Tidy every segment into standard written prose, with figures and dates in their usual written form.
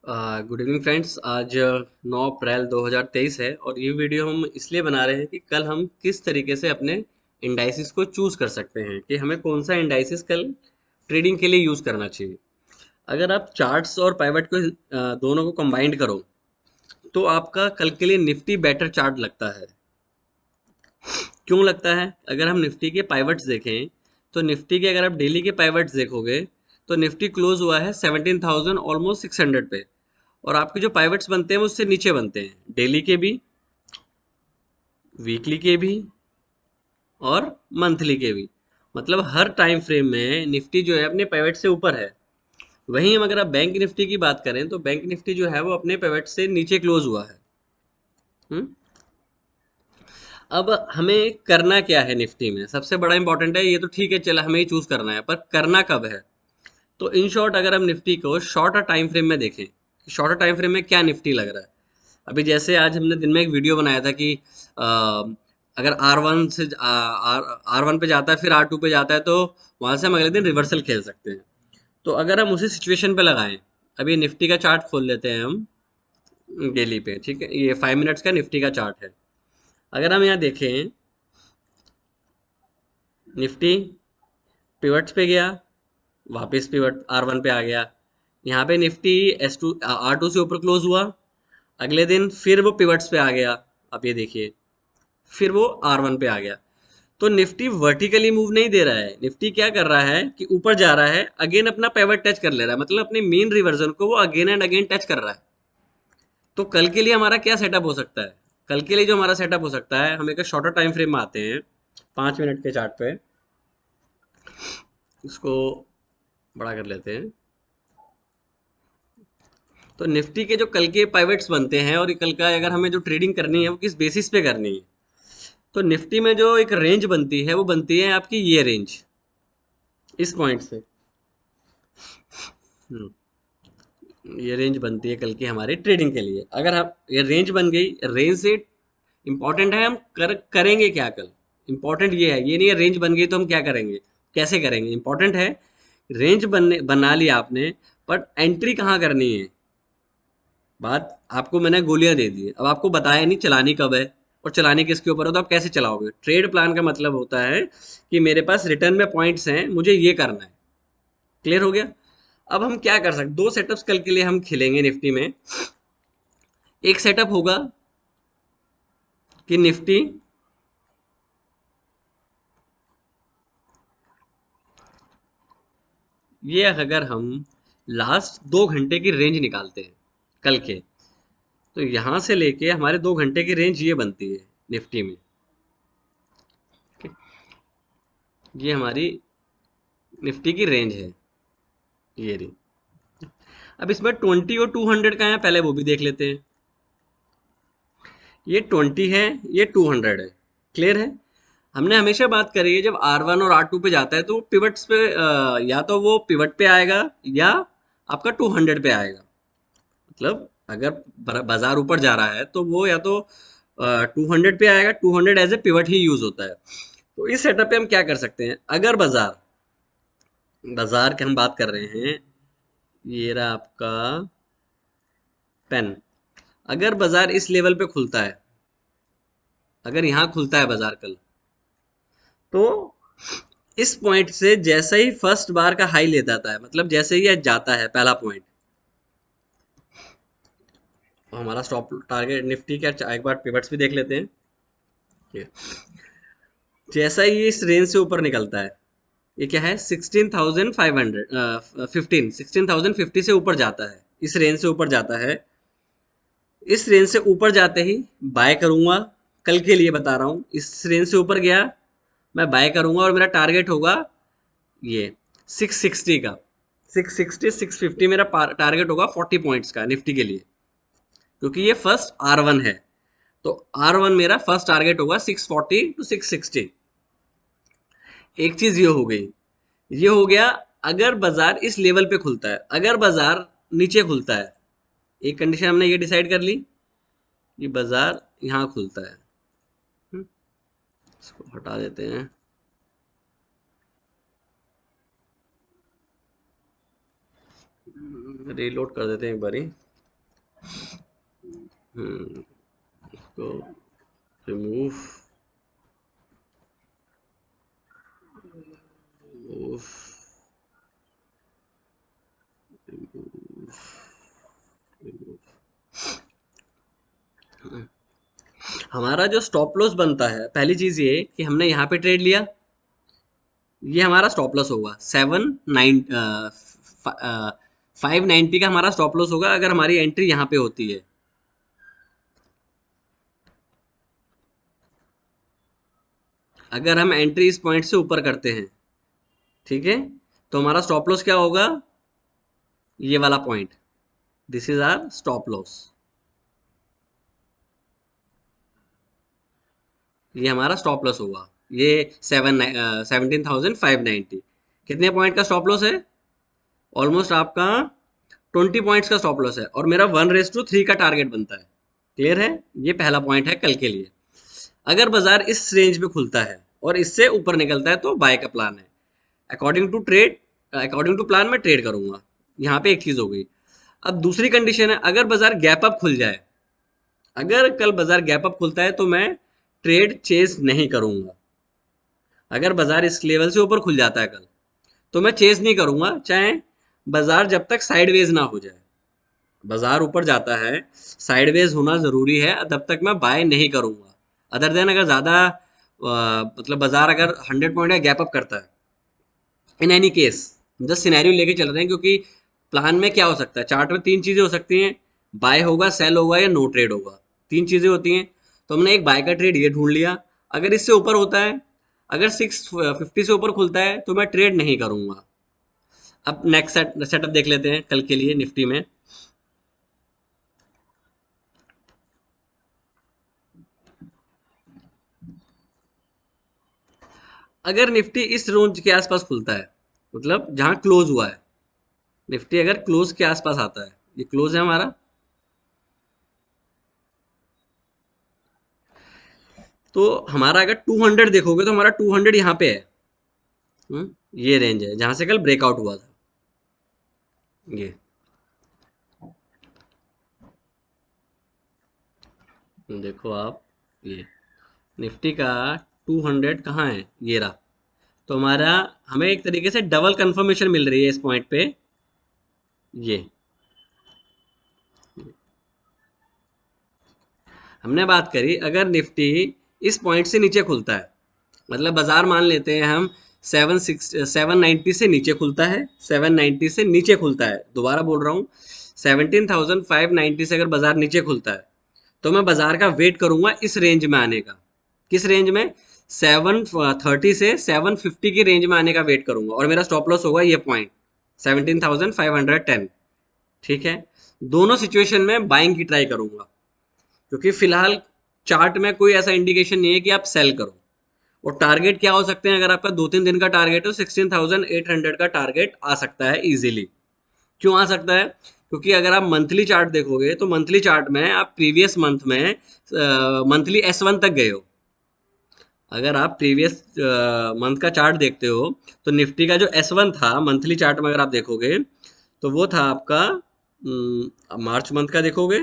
Good evening friends. आज 9 अप्रैल 2023 है और ये वीडियो हम इसलिए बना रहे हैं कि कल हम किस तरीके से अपने इंडाइसिस को चूज़ कर सकते हैं कि हमें कौन सा इंडाइसिस कल ट्रेडिंग के लिए यूज़ करना चाहिए। अगर आप चार्ट्स और पाइवट को दोनों को कंबाइंड करो तो आपका कल के लिए निफ्टी बेटर चार्ट लगता है। क्यों लगता है? अगर हम निफ्टी के पाइवट्स देखें तो निफ्टी के अगर आप डेली के पाइवट्स देखोगे तो निफ्टी क्लोज हुआ है 17,000 ऑलमोस्ट 600 पे। और आपके जो पाइवट्स बनते हैं वो उससे नीचे बनते हैं, डेली के भी, वीकली के भी और मंथली के भी। मतलब हर टाइम फ्रेम में निफ्टी जो है अपने पाइवट से ऊपर है। वहीं हम अगर आप बैंक निफ्टी की बात करें तो बैंक निफ्टी जो है वो अपने पाइवट से नीचे क्लोज हुआ है। हुँ? अब हमें करना क्या है निफ्टी में? सबसे बड़ा इंपॉर्टेंट है, ये तो ठीक है चलो हमें ही चूज करना है, पर करना कब है? तो इन शॉर्ट अगर हम निफ्टी को शॉर्टर टाइम फ्रेम में देखें, शॉर्टर टाइम फ्रेम में क्या निफ्टी लग रहा है। अभी जैसे आज हमने दिन में एक वीडियो बनाया था कि अगर R1 से R1 पे जाता है फिर R2 पे जाता है तो वहां से हम अगले दिन रिवर्सल खेल सकते हैं। तो अगर हम उसी सिचुएशन पे लगाएं, अभी निफ्टी का चार्ट खोल लेते हैं हम डेली पे, ठीक है, ये 5 मिनट्स का निफ्टी का चार्ट है। अगर हम यहाँ देखें, निफ्टी पिवट्स पे गया, वापस पिवट R1 पे आ गया। यहाँ पे निफ्टी S2 R2 से ऊपर क्लोज हुआ, अगले दिन फिर वो पिवट्स पे आ गया। आप ये देखिए, फिर वो R1 पे आ गया। तो निफ्टी वर्टिकली मूव नहीं दे रहा है, निफ्टी क्या कर रहा है कि ऊपर जा रहा है, अगेन अपना पिवट टच कर ले रहा है, मतलब अपने मेन रिवर्जन को वो अगेन एंड अगेन टच कर रहा है। तो कल के लिए हमारा क्या सेटअप हो सकता है? कल के लिए जो हमारा सेटअप हो सकता है, हम एक शॉर्टर टाइम फ्रेम में आते हैं, 5 मिनट के चार्ट पे, इसको बड़ा कर लेते हैं। तो निफ्टी के जो कल के पाइवट्स बनते हैं और ये कल का अगर हमें जो ट्रेडिंग करनी है वो किस बेसिस पे करनी है, तो निफ्टी में जो एक रेंज बनती है वो बनती है आपकी ये रेंज, इस पॉइंट से। हम्म, ये रेंज बनती है कल की हमारी ट्रेडिंग के लिए। अगर हम ये रेंज बन गई, रेंज से इंपॉर्टेंट है हम करेंगे क्या कल। इंपॉर्टेंट ये है, ये नहीं है रेंज बन गई तो हम क्या करेंगे, कैसे करेंगे। इंपॉर्टेंट है रेंज बना लिया आपने, बट एंट्री कहाँ करनी है। बात आपको मैंने गोलियां दे दी है, अब आपको बताया नहीं चलानी कब है और चलानी किसके ऊपर है, तो आप कैसे चलाओगे। ट्रेड प्लान का मतलब होता है कि मेरे पास रिटर्न में पॉइंट्स हैं, मुझे ये करना है। क्लियर हो गया? अब हम क्या कर सकते, दो सेटअप्स कल के लिए हम खेलेंगे निफ्टी में। एक सेटअप होगा कि निफ्टी ये, अगर हम लास्ट 2 घंटे की रेंज निकालते हैं कल के, तो यहां से लेके हमारे 2 घंटे की रेंज ये बनती है निफ्टी में। ये हमारी निफ्टी की रेंज है, ये रही। अब इसमें 20 और 200 का है, पहले वो भी देख लेते हैं। ये 20 है, ये 200 है। क्लियर है? हमने हमेशा बात करी है जब R1 और R2 पे जाता है तो वो पिवट्स पे या तो वो पिवट पे आएगा या आपका 200 पे आएगा। मतलब अगर बाजार ऊपर जा रहा है तो वो या तो 200 पे आएगा, 200 एज ए पिवट ही यूज होता है। तो इस सेटअप पे हम क्या कर सकते हैं, अगर बाजार बाजार की हम बात कर रहे हैं, ये रहा आपका पेन। अगर बाजार इस लेवल पे खुलता है, अगर यहाँ खुलता है बाजार कल, तो इस पॉइंट से जैसे ही फर्स्ट बार का हाई ले जाता है, मतलब जैसे ही ये जाता है पहला पॉइंट, तो हमारा स्टॉप टारगेट निफ्टी का एक बार पिवट्स भी देख लेते हैं। ये जैसा ही ये इस रेंज से ऊपर निकलता है, ये क्या है, 16,500 16,050 से ऊपर जाता है, इस रेंज से ऊपर जाता है। इस रेंज से ऊपर जाते ही बाय करूंगा, कल के लिए बता रहा हूं। इस रेंज से ऊपर गया, मैं बाय करूंगा और मेरा टारगेट होगा ये 660 का। 660 650 मेरा टारगेट होगा 40 पॉइंट्स का निफ्टी के लिए, क्योंकि ये फर्स्ट R1 है। तो R1 मेरा फर्स्ट टारगेट होगा 640 टू 660। एक चीज ये हो गई, ये हो गया अगर बाजार इस लेवल पे खुलता है। अगर बाजार नीचे खुलता है, एक कंडीशन हमने ये डिसाइड कर ली कि बाजार यहाँ खुलता है। हम्म, इसको हटा देते हैं, रीलोड कर देते हैं एक बारी। इसको रिमूव रिमूव रिमूव। हमारा जो स्टॉप लॉस बनता है, पहली चीज ये कि हमने यहाँ पे ट्रेड लिया, ये हमारा स्टॉप लॉस होगा 590 का हमारा स्टॉप लॉस होगा अगर हमारी एंट्री यहाँ पे होती है। अगर हम एंट्री इस पॉइंट से ऊपर करते हैं, ठीक है, तो हमारा स्टॉप लॉस क्या होगा, ये वाला point, this is our stop loss. ये हमारा स्टॉप लॉस होगा, ये 17,590। कितने पॉइंट का स्टॉप लॉस है, ऑलमोस्ट आपका 20 पॉइंट्स का स्टॉप लॉस है, और मेरा 1:3 का टारगेट बनता है। क्लियर है, ये पहला पॉइंट है कल के लिए। अगर बाजार इस रेंज में खुलता है और इससे ऊपर निकलता है तो बाय का प्लान है। अकॉर्डिंग टू प्लान मैं ट्रेड करूंगा। यहाँ पे एक चीज हो गई। अब दूसरी कंडीशन है, अगर बाजार गैप अप खुल जाए, अगर कल बाजार गैप अप खुलता है तो मैं ट्रेड चेस नहीं करूंगा। अगर बाजार इस लेवल से ऊपर खुल जाता है कल, तो मैं चेस नहीं करूंगा, चाहे बाजार जब तक साइडवेज ना हो जाए। बाजार ऊपर जाता है, साइडवेज होना जरूरी है, तब तक मैं बाय नहीं करूंगा। अदर देन अगर ज्यादा मतलब बाजार अगर 100 पॉइंट का गैप अप करता है, in any case just scenario लेके चल रहे हैं, क्योंकि प्लान में क्या हो सकता है, चार्ट में तीन चीजें हो सकती हैं, बाय होगा, सेल होगा या नो ट्रेड होगा, तीन चीजें होती हैं। तो हमने एक बाय का ट्रेड ये ढूंढ लिया। अगर इससे ऊपर होता है, अगर 650 से ऊपर खुलता है तो मैं ट्रेड नहीं करूंगा। अब नेक्स्ट सेटअप देख लेते हैं कल के लिए निफ्टी में। अगर निफ्टी इस रेंज के आसपास खुलता है, मतलब जहां क्लोज हुआ है, निफ्टी अगर क्लोज के आसपास आता है, ये क्लोज है हमारा, तो हमारा अगर 200 देखोगे तो हमारा 200 यहाँ पे है। ये रेंज है जहां से कल ब्रेकआउट हुआ था। ये देखो आप, ये निफ्टी का 200 कहाँ है, ये रहा। तो हमारा, हमें एक तरीके से डबल कंफर्मेशन मिल रही है इस पॉइंट पे। ये हमने बात करी, अगर निफ्टी इस पॉइंट से नीचे खुलता है, मतलब बाजार मान लेते हैं हम 790 से नीचे खुलता है, 790 से नीचे खुलता है, दोबारा बोल रहा हूँ, 17,590 से अगर बाजार नीचे खुलता है, तो मैं बाजार का वेट करूंगा इस रेंज में आने का। किस रेंज में, 730 से 750 की रेंज में आने का वेट करूंगा, और मेरा स्टॉप लॉस होगा ये पॉइंट 17,510। ठीक है, दोनों सिचुएशन में बाइंग की ट्राई करूंगा, क्योंकि फिलहाल चार्ट में कोई ऐसा इंडिकेशन नहीं है कि आप सेल करो। और टारगेट क्या हो सकते हैं, अगर आपका 2-3 दिन का टारगेट हो, 16,800 का टारगेट आ सकता है इजीली। क्यों आ सकता है, क्योंकि अगर आप मंथली चार्ट देखोगे तो मंथली चार्ट में आप प्रीवियस मंथ में मंथली S1 तक गए हो। अगर आप प्रीवियस मंथ का चार्ट देखते हो, तो निफ्टी का जो S1 था मंथली चार्ट में, अगर आप देखोगे तो वो था आपका मार्च मंथ का देखोगे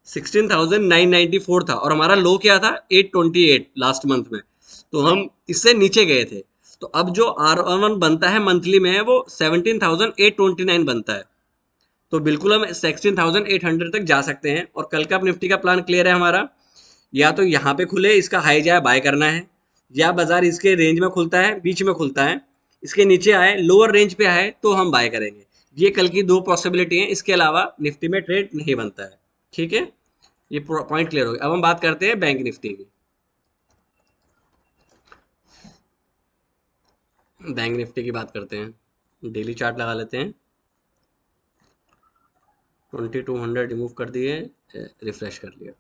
16,994 था, और हमारा लो क्या था 828 लास्ट मंथ में। तो हम इससे नीचे गए थे। तो अब जो R1 बनता है मंथली में, वो 17,829 बनता है। तो बिल्कुल हम 16,800 तक जा सकते हैं। और कल का निफ्टी का प्लान क्लियर है हमारा, या तो यहाँ पे खुले, इसका हाई जाए, बाय करना है, या बाजार इसके रेंज में खुलता है, बीच में खुलता है, इसके नीचे आए, लोअर रेंज पे आए, तो हम बाय करेंगे। ये कल की दो पॉसिबिलिटी है, इसके अलावा निफ्टी में ट्रेड नहीं बनता है। ठीक है, ये पॉइंट क्लियर हो गया। अब हम बात करते हैं बैंक निफ्टी की। बैंक निफ्टी की बात करते हैं, डेली चार्ट लगा लेते हैं। 2200 रिमूव कर दिए, रिफ्रेश कर लिया।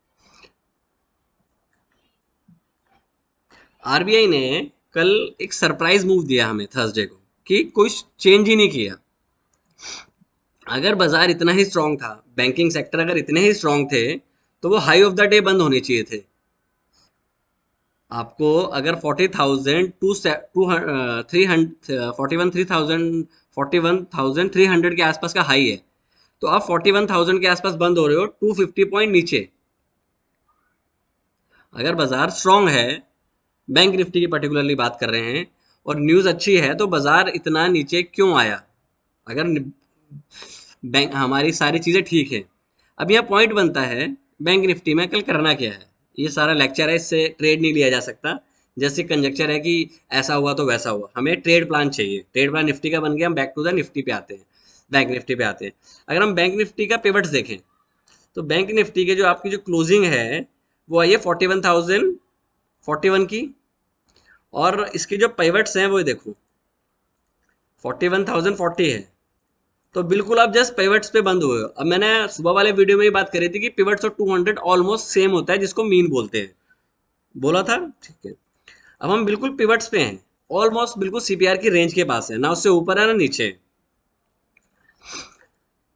आरबीआई ने कल एक सरप्राइज मूव दिया हमें थर्सडे को, कि कुछ चेंज ही नहीं किया। अगर बाजार इतना ही स्ट्रांग था, बैंकिंग सेक्टर अगर इतने ही स्ट्रांग थे, तो वो हाई ऑफ द डे बंद होने चाहिए थे। आपको अगर 40,000 टू 300 41,300 के आसपास का हाई है, तो आप 41,000 के आसपास बंद हो रहे हो 250 पॉइंट नीचे। अगर बाजार स्ट्रांग है, बैंक निफ्टी की पर्टिकुलरली बात कर रहे हैं, और न्यूज अच्छी है, तो बाजार इतना नीचे क्यों आया? अगर बैंक हमारी सारी चीजें ठीक है। अब यह पॉइंट बनता है बैंक निफ्टी में कल करना क्या है। ये सारा लेक्चर है, इससे ट्रेड नहीं लिया जा सकता। जैसे कंजक्चर है कि ऐसा हुआ तो वैसा हुआ, हमें ट्रेड प्लान चाहिए। ट्रेड प्लान निफ्टी का बन गया, हम बैक टू द निफ्टी पे आते हैं, बैंक निफ्टी पे आते हैं। अगर हम बैंक निफ्टी का पिवट्स देखें, तो बैंक निफ्टी के जो आपकी जो क्लोजिंग है वो आई है 41,041 की, और इसके जो पिवट्स हैं वो देखो 41,040 है। तो बिल्कुल आप जस्ट पिवट्स पे बंद हुए हो। अब मैंने सुबह वाले वीडियो में ही बात करी थी कि पिवट्स और 200 ऑलमोस्ट सेम होता है, जिसको मीन बोलते हैं, बोला था, ठीक है। अब हम बिल्कुल पिवट्स पे हैं, ऑलमोस्ट बिल्कुल सीपीआर की रेंज के पास है, ना उससे ऊपर है ना नीचे।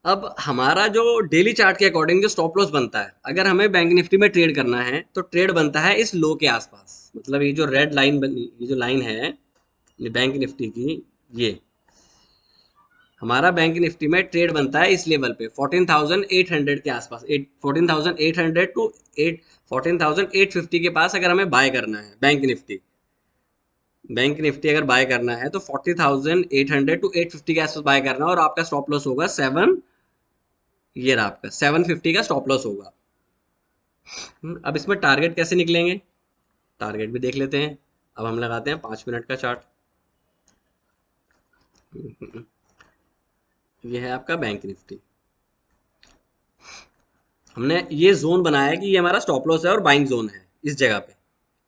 अब हमारा जो डेली चार्ट के अकॉर्डिंग जो स्टॉप लॉस बनता है, अगर हमें बैंक निफ्टी में ट्रेड करना है, तो ट्रेड बनता है इस लो के आसपास। मतलब ये जो रेड लाइन बनी, ये जो लाइन है ये बैंक निफ्टी की, ये हमारा बैंक निफ्टी में ट्रेड बनता है इस लेवल पे 14,800 के आसपास, 14,800 टू 14,850 के पास। अगर हमें बाय करना है बैंक निफ्टी अगर बाय करना है तो 40,800 टू 850 के आसपास बाय करना है, और आपका स्टॉप लॉस होगा 7, ये रहा आपका 750 का स्टॉप लॉस होगा। अब इसमें टारगेट कैसे निकलेंगे, टारगेट भी देख लेते हैं। अब हम लगाते हैं 5 मिनट का चार्ट। ये है आपका बैंक निफ्टी। हमने ये जोन बनाया है कि ये हमारा स्टॉप लॉस है और बाइंग जोन है इस जगह पे।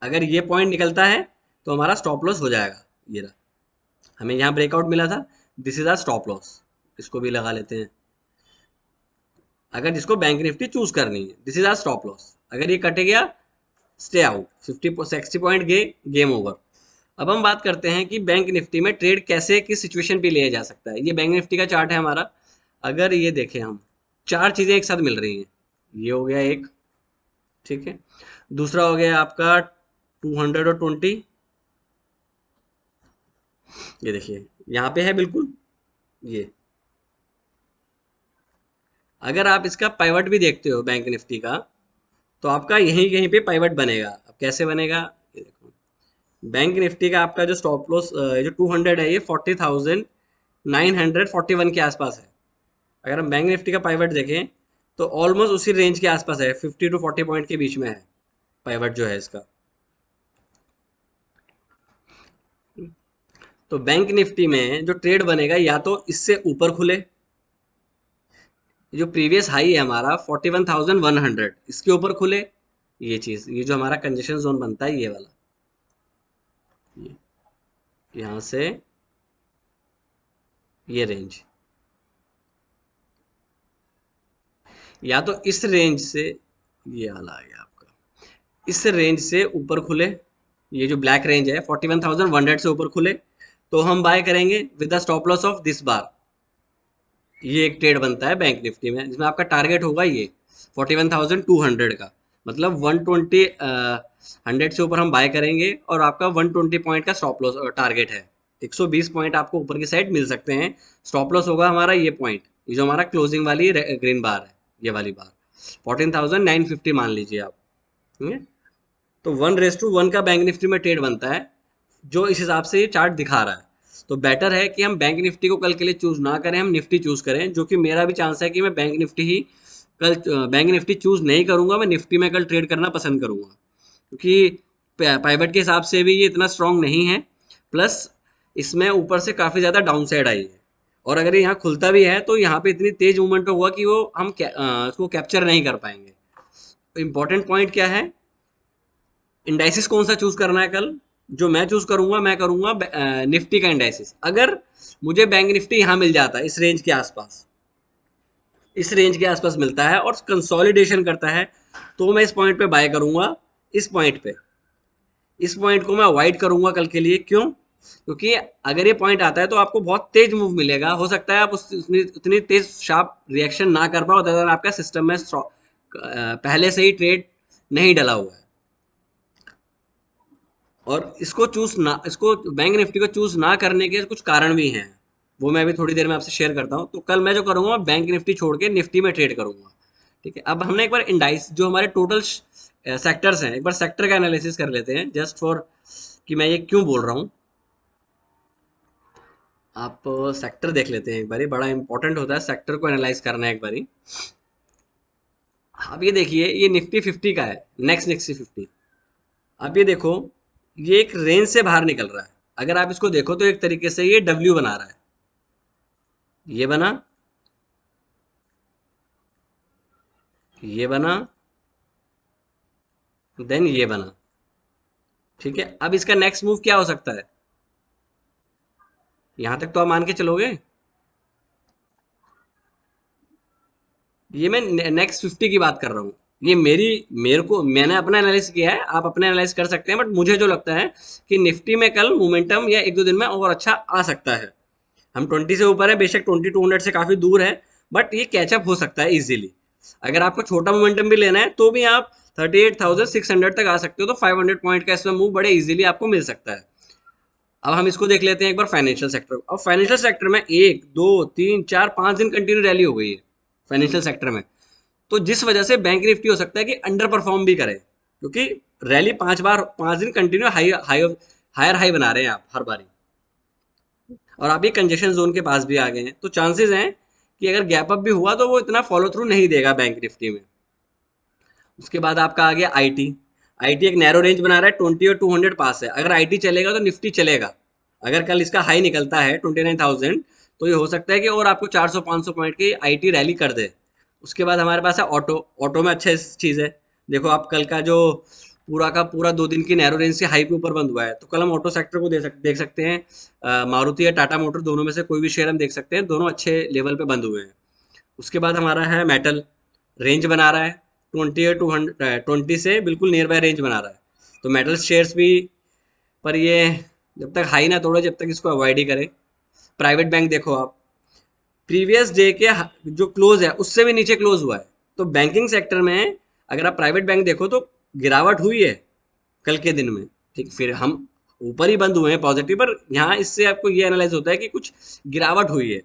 अगर ये पॉइंट निकलता है तो हमारा स्टॉप लॉस हो जाएगा। ये रहा, हमें यहाँ ब्रेकआउट मिला था, this is our stop loss, इसको भी लगा लेते हैं। अगर जिसको बैंक निफ्टी चूज करनी है, this is our stop loss. अगर ये कटे गया, स्टे आउट, 60 पॉइंट गए, गेम ओवर। अब हम बात करते हैं कि बैंक निफ्टी में ट्रेड कैसे किस सिचुएशन पे लिया जा सकता है। ये बैंक निफ्टी का चार्ट है हमारा। अगर ये देखें हम, चार चीजें एक साथ मिल रही हैं। ये हो गया एक, ठीक है। दूसरा हो गया आपका 220, ये देखिए यहाँ पे है बिल्कुल ये। अगर आप इसका पाइवट भी देखते हो बैंक निफ्टी का, तो आपका यहीं कहीं पे पाइवट बनेगा। अब कैसे बनेगा, ये देखो, बैंक निफ्टी का आपका जो स्टॉप लॉस जो 200 है, ये 40,941 के आसपास है। अगर हम बैंक निफ्टी का पाइवट देखें, तो ऑलमोस्ट उसी रेंज के आसपास है, 50 टू 40 पॉइंट के बीच में है पाइवट जो है इसका। तो बैंक निफ्टी में जो ट्रेड बनेगा, या तो इससे ऊपर खुले, जो प्रीवियस हाई है हमारा 41,100, इसके ऊपर खुले, ये चीज, ये जो हमारा कंजेशन जोन बनता है, ये वाला, ये यहाँ से ये रेंज, या तो इस रेंज से, ये वाला आ गया आपका, इस रेंज से ऊपर खुले, ये जो ब्लैक रेंज है 41,100 से ऊपर खुले, तो हम बाय करेंगे with the stop loss of this bar. ये एक ट्रेड बनता है बैंक निफ्टी में, जिसमें आपका टारगेट होगा ये 41,200 का। मतलब 120 100 से ऊपर हम बाय करेंगे, और आपका 120 पॉइंट का स्टॉप लॉस टारगेट है। 120 पॉइंट आपको ऊपर की साइड मिल सकते हैं। स्टॉप लॉस होगा हमारा ये पॉइंट, ये जो हमारा क्लोजिंग वाली ग्रीन बार है, ये वाली बार 14,950 मान लीजिए आप, ठीक है। तो 1:1 का बैंक निफ्टी में ट्रेड बनता है, जो इस हिसाब से ये चार्ट दिखा रहा है। तो बेटर है कि हम बैंक निफ्टी को कल के लिए चूज ना करें, हम निफ्टी चूज करें, जो कि मेरा भी चांस है कि मैं बैंक निफ्टी ही कल, बैंक निफ्टी चूज नहीं करूंगा, मैं निफ्टी में कल ट्रेड करना पसंद करूंगा, क्योंकि पाइवट के हिसाब से भी ये इतना स्ट्रांग नहीं है। प्लस इसमें ऊपर से काफ़ी ज़्यादा डाउन साइड आई है, और अगर ये यहाँ खुलता भी है तो यहाँ पे इतनी तेज मूवमेंट होगा कि वो हम उसको कैप्चर नहीं कर पाएंगे। इंपॉर्टेंट पॉइंट क्या है, इंडाइसिस कौन सा चूज करना है कल। जो मैं चूज करूंगा, मैं करूंगा निफ्टी का इंडाइसिस। अगर मुझे बैंक निफ्टी यहाँ मिल जाता है, इस रेंज के आसपास, इस रेंज के आसपास मिलता है और कंसोलिडेशन करता है, तो मैं इस पॉइंट पे बाय करूंगा। इस पॉइंट पे, इस पॉइंट को मैं अवॉइड करूंगा कल के लिए। क्यों? क्योंकि अगर ये पॉइंट आता है तो आपको बहुत तेज मूव मिलेगा। हो सकता है आप उतनी तेज शार्प रिएक्शन ना कर पाओ, अगर आपका सिस्टम में पहले से ही ट्रेड नहीं डला हुआ है। और इसको चूज ना, इसको बैंक निफ्टी को चूज ना करने के कुछ कारण भी हैं। वो मैं अभी थोड़ी देर में आपसे शेयर करता हूँ। तो कल मैं जो करूँगा बैंक निफ्टी छोड़ के निफ्टी में ट्रेड करूँगा। ठीक है, अब हमने एक बार इंडाइस जो हमारे टोटल सेक्टर्स हैं, एक बार सेक्टर का एनालिसिस कर लेते हैं, जस्ट फॉर कि मैं ये क्यों बोल रहा हूँ। आप सेक्टर देख लेते हैं एक बारी, बड़ा इंपॉर्टेंट होता है सेक्टर को एनालाइज करना एक बारी। अब ये देखिए, ये निफ्टी 50 का है, नेक्स्ट निफ्टी 50। अब ये देखो, ये एक रेंज से बाहर निकल रहा है। अगर आप इसको देखो तो एक तरीके से ये डब्ल्यू बना रहा है, ये बना, ये बना, देन ये बना। ठीक है, अब इसका नेक्स्ट मूव क्या हो सकता है, यहां तक तो आप मान के चलोगे। ये मैं नेक्स्ट 50 की बात कर रहा हूँ। ये मेरे को मैंने अपना एनालिसिस किया है, आप अपना एनालिसिस कर सकते हैं, बट मुझे जो लगता है कि निफ्टी में कल मोमेंटम या एक दो दिन में और अच्छा आ सकता है। हम 20 से ऊपर है, बेशक 2200 से काफी दूर है, बट ये कैचअप हो सकता है इजीली। अगर आपको छोटा मोमेंटम भी लेना है तो भी आप 38,600 तक आ सकते हो, तो 500 पॉइंट का इसमें मूव बड़े इजीली आपको मिल सकता है। अब हम इसको देख लेते हैं एक बार फाइनेंशियल सेक्टर। अब फाइनेंशियल सेक्टर में 1 2 3 4 5 दिन कंटिन्यू रैली हो गई है फाइनेंशियल सेक्टर में। तो जिस वजह से बैंक निफ्टी हो सकता है कि अंडर परफॉर्म भी करे, क्योंकि रैली 5 दिन continue high high higher high बना रहे हैं आप हर बारी, और आप ये कंजेशन जोन के पास भी आ गए हैं, तो चांसेस हैं कि अगर गैप अप भी हुआ तो वो इतना फॉलो थ्रू नहीं देगा बैंक निफ्टी में। उसके बाद आपका आ गया आईटी। आईटी एक नैरो रेंज बना रहा है, 20 और 200 पास है। अगर आईटी चलेगा तो निफ्टी चलेगा। अगर कल इसका हाई निकलता है 29,000, तो ये हो सकता है कि और आपको 400-500 पॉइंट की आईटी रैली कर दे। उसके बाद हमारे पास है ऑटो। ऑटो में अच्छा चीज़ है, देखो आप कल का जो पूरा का पूरा 2 दिन की नैरो रेंज से हाई के ऊपर बंद हुआ है, तो कल हम ऑटो सेक्टर को देख सकते हैं। मारुति या टाटा मोटर दोनों में से कोई भी शेयर हम देख सकते हैं, दोनों अच्छे लेवल पे बंद हुए हैं। उसके बाद हमारा है मेटल, रेंज बना रहा है 20 से बिल्कुल नियर बाय रेंज बना रहा है। तो मेटल शेयर्स भी, पर ये जब तक हाई ना तोड़े, जब तक इसको अवॉइड ही करें। प्राइवेट बैंक देखो आप, प्रीवियस डे के जो क्लोज है उससे भी नीचे क्लोज हुआ है। तो बैंकिंग सेक्टर में अगर आप प्राइवेट बैंक देखो तो गिरावट हुई है कल के दिन में। ठीक, फिर हम ऊपर ही बंद हुए हैं पॉजिटिव, पर यहाँ इससे आपको ये एनालाइज होता है कि कुछ गिरावट हुई है।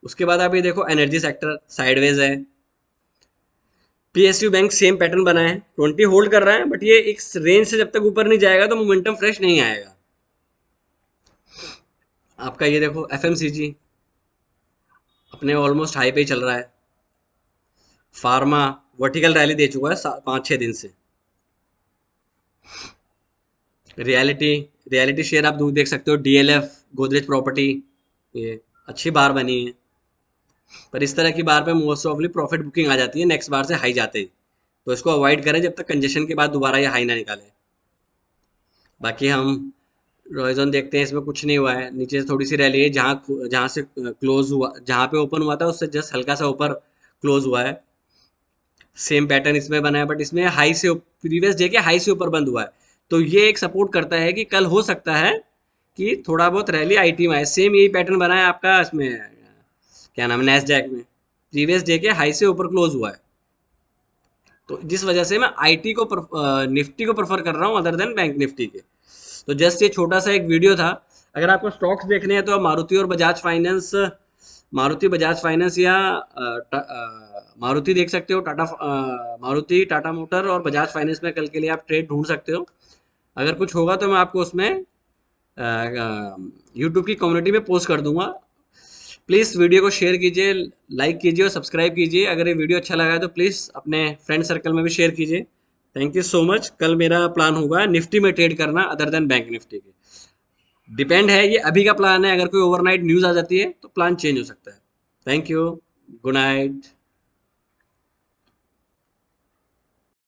उसके बाद आप ये देखो, एनर्जी सेक्टर साइडवेज है। पीएसयू बैंक सेम पैटर्न बना है, 20 होल्ड कर रहा है, बट ये एक रेंज से जब तक ऊपर नहीं जाएगा तो मोमेंटम फ्रेश नहीं आएगा। आपका ये देखो एफएमसीजी अपने ऑलमोस्ट हाई पे ही चल रहा है। फार्मा वर्टिकल रैली दे चुका है 5-6 दिन से। रियलिटी रियलिटी शेयर आप देख सकते हो, डीएलएफ गोदरेज प्रॉपर्टी, ये अच्छी बार बनी है, पर इस तरह की बार पे मोस्ट ऑफली प्रॉफिट बुकिंग आ जाती है नेक्स्ट बार से हाई जाते ही। तो इसको अवॉइड करें जब तक कंजेशन के बाद दोबारा ये हाई ना निकाले। बाकी हम रॉयजन देखते हैं, इसमें कुछ नहीं हुआ है, नीचे से थोड़ी सी रैली है, जहाँ से क्लोज हुआ, जहाँ पे ओपन हुआ था उससे जस्ट हल्का सा ऊपर क्लोज हुआ है। सेम पैटर्न इसमें बना है, बट इसमें हाई से प्रीवियस डे के हाई से ऊपर बंद हुआ है। तो ये एक सपोर्ट करता है कि कल हो सकता है कि थोड़ा बहुत रैली आईटी में आए। सेम यही पैटर्न बना है आपका इसमें, क्या नाम है, नैस्डैक में प्रीवियस डे के हाई से ऊपर क्लोज हुआ है। तो जिस वजह से मैं आईटी को निफ्टी को प्रेफर कर रहा हूँ अदर देन बैंक निफ्टी के। तो जस्ट ये छोटा सा एक वीडियो था। अगर आपको स्टॉक्स देखने हैं तो आप मारुति और बजाज फाइनेंस, मारुति बजाज फाइनेंस या मारुति देख सकते हो, मारुति टाटा मोटर और बजाज फाइनेंस में कल के लिए आप ट्रेड ढूंढ सकते हो। अगर कुछ होगा तो मैं आपको उसमें यूट्यूब की कम्युनिटी में पोस्ट कर दूंगा। प्लीज़ वीडियो को शेयर कीजिए, लाइक कीजिए और सब्सक्राइब कीजिए। अगर ये वीडियो अच्छा लगा है तो प्लीज़ अपने फ्रेंड सर्कल में भी शेयर कीजिए। Thank you so much. कल मेरा प्लान होगा निफ्टी में ट्रेड करना अदर देन बैंक निफ्टी के। डिपेंड है, ये अभी का प्लान है, अगर कोई ओवरनाइट न्यूज़ आ जाती है तो प्लान चेंज हो सकता है। Thank you, good night.